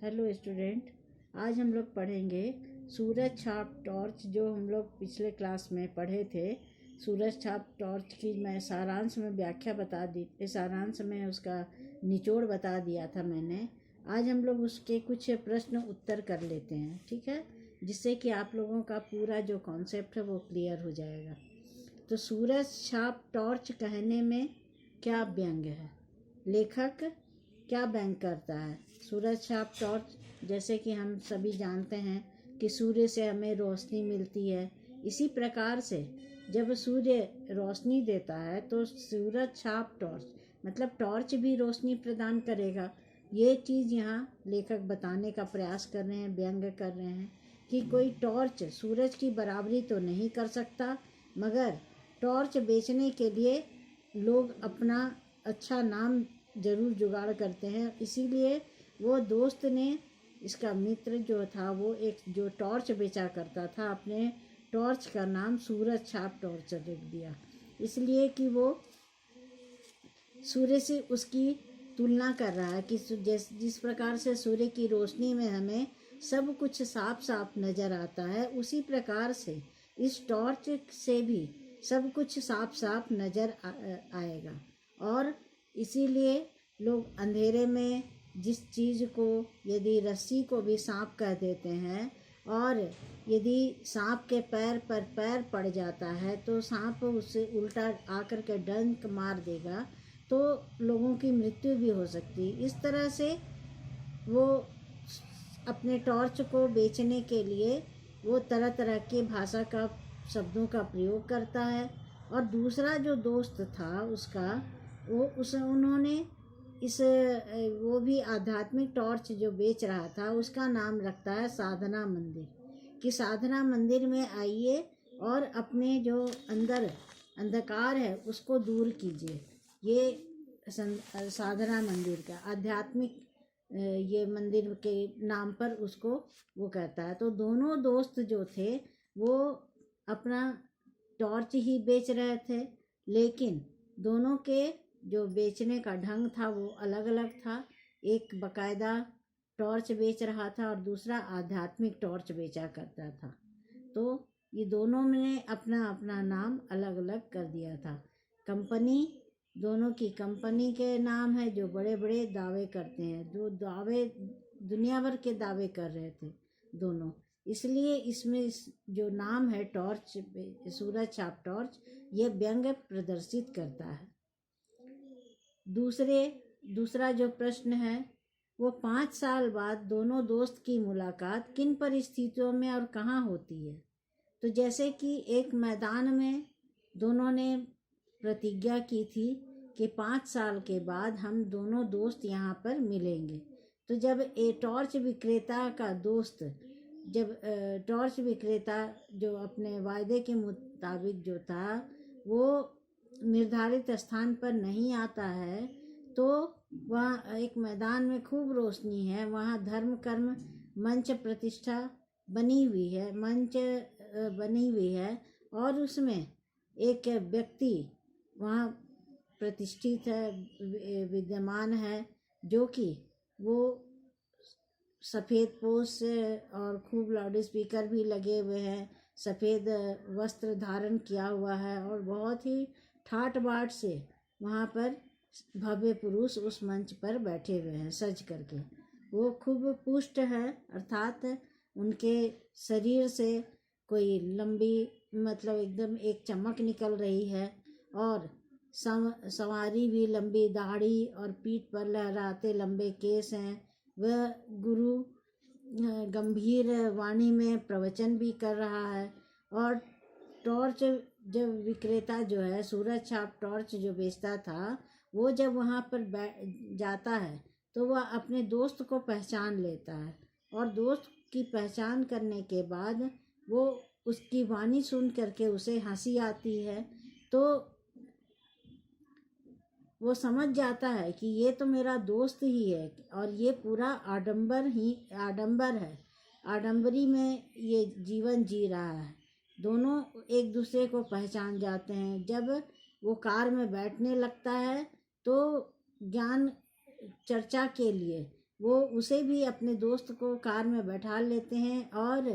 Hello student. आज हम लोग पढ़ेंगे सूरज छाप टॉर्च, जो हम लोग पिछले क्लास में पढ़े थे। सूरज छाप टॉर्च की मैं सारांश में व्याख्या बता दी, सारांश में उसका निचोड़ बता दिया था मैंने। आज हम लोग उसके कुछ प्रश्न उत्तर कर लेते हैं, ठीक है, जिससे कि आप लोगों का पूरा जो कॉन्सेप्ट है वो क्लियर हो जाएगा। तो सूरज छाप टॉर्च कहने में क्या व्यंग है, लेखक क्या व्यंग करता है। सूरज छाप टॉर्च, जैसे कि हम सभी जानते हैं कि सूर्य से हमें रोशनी मिलती है। इसी प्रकार से जब सूर्य रोशनी देता है तो सूरज छाप टॉर्च मतलब टॉर्च भी रोशनी प्रदान करेगा। ये चीज़ यहाँ लेखक बताने का प्रयास कर रहे हैं, व्यंग कर रहे हैं कि कोई टॉर्च सूरज की बराबरी तो नहीं कर सकता, मगर टॉर्च बेचने के लिए लोग अपना अच्छा नाम जरूर जुगाड़ करते हैं। इसीलिए वो दोस्त ने, इसका मित्र जो था, वो एक जो टॉर्च बेचा करता था, अपने टॉर्च का नाम सूरज छाप टॉर्च रख दिया, इसलिए कि वो सूर्य से उसकी तुलना कर रहा है कि जिस प्रकार से सूर्य की रोशनी में हमें सब कुछ साफ साफ नज़र आता है, उसी प्रकार से इस टॉर्च से भी सब कुछ साफ साफ नज़र आएगा। और इसीलिए लोग अंधेरे में जिस चीज़ को, यदि रस्सी को भी सांप कह देते हैं, और यदि सांप के पैर पर पैर पड़ जाता है तो सांप उससे उल्टा आकर के डंक मार देगा, तो लोगों की मृत्यु भी हो सकती है। इस तरह से वो अपने टॉर्च को बेचने के लिए वो तरह तरह के भाषा का शब्दों का प्रयोग करता है। और दूसरा जो दोस्त था उसका, उन्होंने वो भी आध्यात्मिक टॉर्च जो बेच रहा था, उसका नाम रखता है साधना मंदिर, कि साधना मंदिर में आइए और अपने जो अंदर अंधकार है उसको दूर कीजिए। ये साधना मंदिर का आध्यात्मिक ये मंदिर के नाम पर उसको वो कहता है। तो दोनों दोस्त जो थे वो अपना टॉर्च ही बेच रहे थे, लेकिन दोनों के जो बेचने का ढंग था वो अलग अलग था। एक बकायदा टॉर्च बेच रहा था और दूसरा आध्यात्मिक टॉर्च बेचा करता था। तो ये दोनों ने अपना अपना नाम अलग अलग कर दिया था। कंपनी, दोनों की कंपनी के नाम है जो बड़े बड़े दावे करते हैं, जो दावे दुनिया भर के दावे कर रहे थे दोनों। इसलिए इसमें जो नाम है टॉर्च, सूरज छाप टॉर्च, ये व्यंग प्रदर्शित करता है। दूसरा जो प्रश्न है वो 5 साल बाद दोनों दोस्त की मुलाकात किन परिस्थितियों में और कहाँ होती है। तो जैसे कि एक मैदान में दोनों ने प्रतिज्ञा की थी कि 5 साल के बाद हम दोनों दोस्त यहाँ पर मिलेंगे। तो जब टॉर्च विक्रेता का दोस्त, जब टॉर्च विक्रेता जो अपने वायदे के मुताबिक जो था वो निर्धारित स्थान पर नहीं आता है, तो वहाँ एक मैदान में खूब रोशनी है, वहाँ धर्म कर्म मंच प्रतिष्ठा बनी हुई है, मंच बनी हुई है, और उसमें एक व्यक्ति वहाँ प्रतिष्ठित है, विद्यमान है, जो कि वो सफ़ेद पोश से और खूब लाउड स्पीकर भी लगे हुए हैं, सफ़ेद वस्त्र धारण किया हुआ है, और बहुत ही ठाट बाट से वहाँ पर भव्य पुरुष उस मंच पर बैठे हुए हैं सज करके। वो खूब पुष्ट है, अर्थात उनके शरीर से कोई लंबी, मतलब एकदम एक चमक निकल रही है, और संवारी भी लंबी दाढ़ी और पीठ पर लहराते लंबे केस हैं। वह गुरु गंभीर वाणी में प्रवचन भी कर रहा है। और टॉर्च जब विक्रेता जो है, सूरज छाप टॉर्च जो बेचता था, वो जब वहाँ पर जाता है तो वह अपने दोस्त को पहचान लेता है, और दोस्त की पहचान करने के बाद वो उसकी वाणी सुन करके उसे हंसी आती है, तो वो समझ जाता है कि ये तो मेरा दोस्त ही है, और ये पूरा आडंबर है, आडंबरी में ये जीवन जी रहा है। दोनों एक दूसरे को पहचान जाते हैं। जब वो कार में बैठने लगता है तो ज्ञान चर्चा के लिए वो उसे भी अपने दोस्त को कार में बैठा लेते हैं और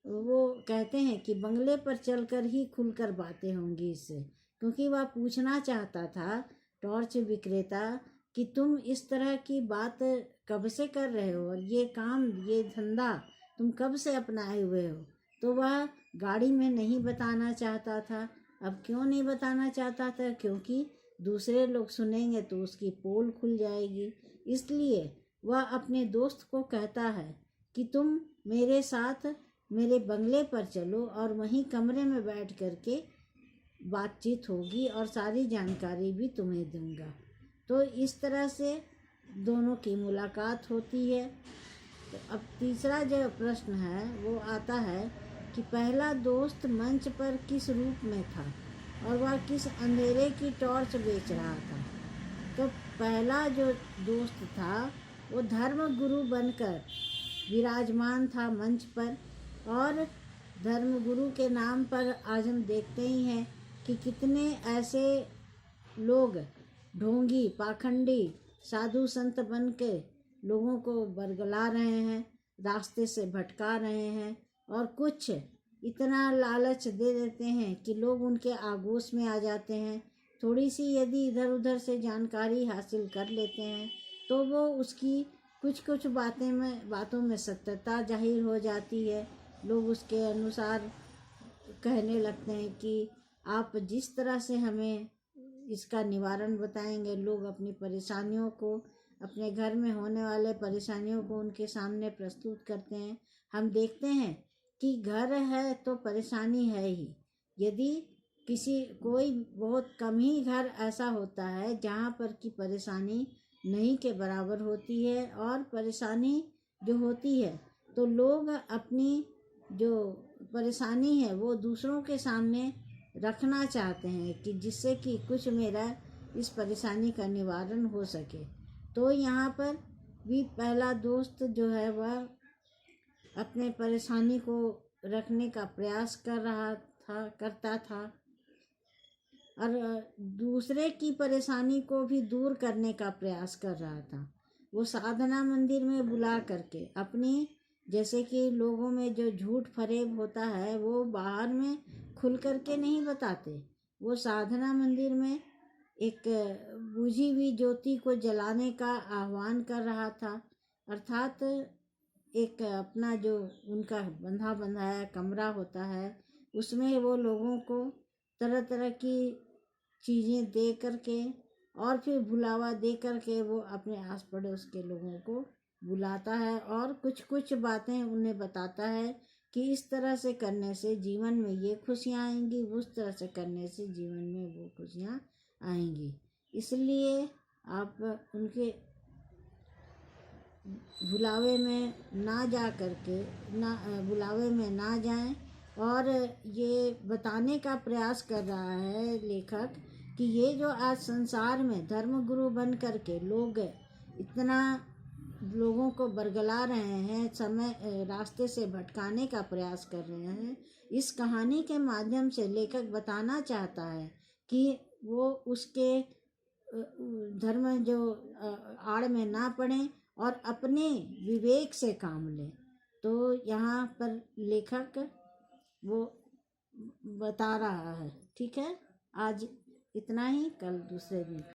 वो कहते हैं कि बंगले पर चलकर ही खुलकर बातें होंगी इससे, क्योंकि वह पूछना चाहता था टॉर्च विक्रेता कि तुम इस तरह की बात कब से कर रहे हो और ये काम, ये धंधा तुम कब से अपनाए हुए हो। तो वह गाड़ी में नहीं बताना चाहता था। अब क्यों नहीं बताना चाहता था? क्योंकि दूसरे लोग सुनेंगे तो उसकी पोल खुल जाएगी। इसलिए वह अपने दोस्त को कहता है कि तुम मेरे साथ मेरे बंगले पर चलो और वहीं कमरे में बैठ करके बातचीत होगी और सारी जानकारी भी तुम्हें दूंगा। तो इस तरह से दोनों की मुलाकात होती है। तो अब तीसरा जो प्रश्न है वो आता है कि पहला दोस्त मंच पर किस रूप में था और वह किस अंधेरे की टॉर्च बेच रहा था। तो पहला जो दोस्त था वो धर्म गुरु बनकर विराजमान था मंच पर, और धर्म गुरु के नाम पर आज हम देखते ही हैं कि कितने ऐसे लोग ढोंगी पाखंडी साधु संत बन के लोगों को बरगला रहे हैं, रास्ते से भटका रहे हैं, और कुछ इतना लालच दे देते हैं कि लोग उनके आगोश में आ जाते हैं। थोड़ी सी यदि इधर उधर से जानकारी हासिल कर लेते हैं तो वो उसकी कुछ कुछ बातों में सत्यता जाहिर हो जाती है। लोग उसके अनुसार कहने लगते हैं कि आप जिस तरह से हमें इसका निवारण बताएंगे, लोग अपनी परेशानियों को, अपने घर में होने वाले परेशानियों को उनके सामने प्रस्तुत करते हैं। हम देखते हैं कि घर है तो परेशानी है ही। यदि कोई बहुत कम ही घर ऐसा होता है जहाँ पर की परेशानी नहीं के बराबर होती है, और परेशानी जो होती है तो लोग अपनी जो परेशानी है वो दूसरों के सामने रखना चाहते हैं कि जिससे कि कुछ मेरा इस परेशानी का निवारण हो सके। तो यहाँ पर भी पहला दोस्त जो है वह अपने परेशानी को रखने का प्रयास करता था और दूसरे की परेशानी को भी दूर करने का प्रयास कर रहा था। वो साधना मंदिर में बुला करके अपनी, जैसे कि लोगों में जो झूठ फरेब होता है वो बाहर में खुल करके नहीं बताते। वो साधना मंदिर में एक बुझी हुई ज्योति को जलाने का आह्वान कर रहा था, अर्थात एक अपना जो उनका बंधा बंधाया कमरा होता है उसमें वो लोगों को तरह तरह की चीज़ें दे करके और फिर बुलावा दे करके वो अपने आस पड़ोस के लोगों को बुलाता है और कुछ कुछ बातें उन्हें बताता है कि इस तरह से करने से जीवन में ये खुशियाँ आएंगी, उस तरह से करने से जीवन में वो खुशियाँ आएंगी। इसलिए आप उनके बुलावे में ना जा करके बुलावे में ना जाएं। और ये बताने का प्रयास कर रहा है लेखक कि ये जो आज संसार में धर्मगुरु बन करके लोग इतना लोगों को बरगला रहे हैं, समय रास्ते से भटकाने का प्रयास कर रहे हैं, इस कहानी के माध्यम से लेखक बताना चाहता है कि वो उसके धर्म जो आड़ में ना पड़े और अपने विवेक से काम लें। तो यहाँ पर लेखक वो बता रहा है। ठीक है, आज इतना ही, कल दूसरे दिन।